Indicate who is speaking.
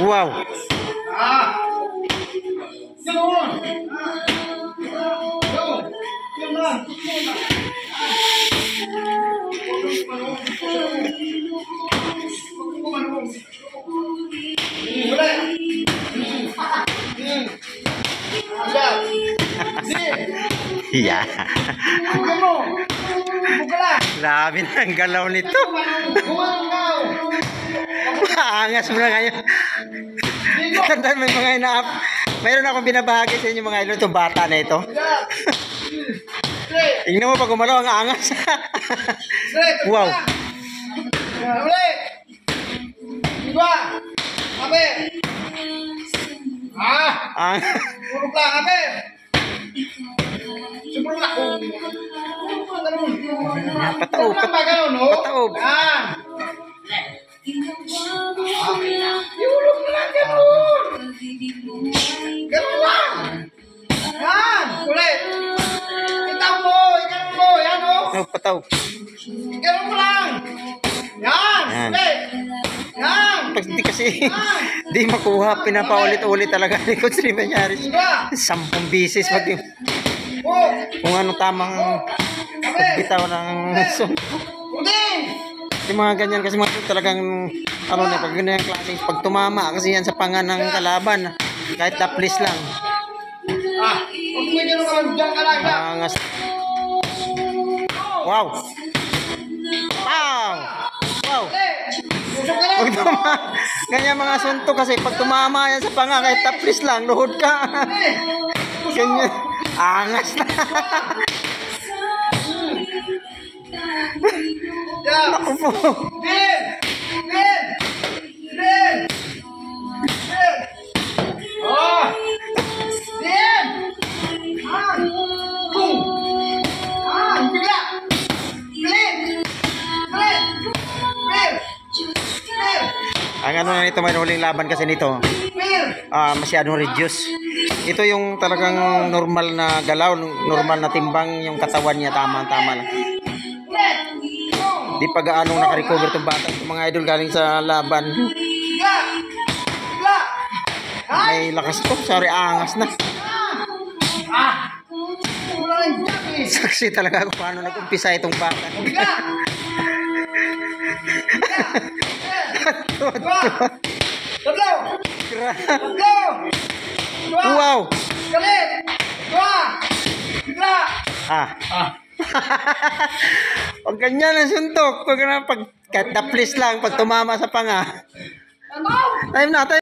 Speaker 1: Wow. Iya. Grabe na ang galaw nito. Maangas mo na ngayon. Tandaan mo yung mga inaap. Mayroon akong binabahagi sa inyo mga idol, itong bata na ito. Tingnan mo pag gumalaw ang angas. Wow.
Speaker 2: Purok lang, abe. Super lang.
Speaker 1: Pataob. Pataob.
Speaker 2: Iulog mo lang, ganun. Ganun lang. Yan, ulit. Itaw mo, ganun mo. Yan, o.
Speaker 1: Pataob.
Speaker 2: Ganun mo lang. Yan, ulit. Yan.
Speaker 1: Pag hindi kasi di makuha, pinapaulit-ulit talaga ni Coach Rimanyaris. 10 bisis pag kung anong tamang pagbitaw ng yung mga ganyan kasi mga talagang ano na pag ganyan klase pag tumama kasi yan sa panga ng kalaban kahit taplis lang. Angas. Wow. Wow. Wow. Pag ganyan mga suntok kasi pag tumama yan sa panga kahit taplis lang luhod ka. Ganyan. Angas na. Naku po. Ang ano na nito, may huling laban kasi nito. Masyadong reduce. Ito yung talagang normal na galaw, normal na timbang yung katawan niya, tama-tama lang. Di pa gaano naka-recover itong bata. Itong mga idol galing sa laban. May lakas to. Sorry, angas na. Saksi talaga kung paano nag-umpisa itong bata. Wow. Pag ganyan ang suntok, pag kahit taplis lang, pag tumama sa panga. Time na, time.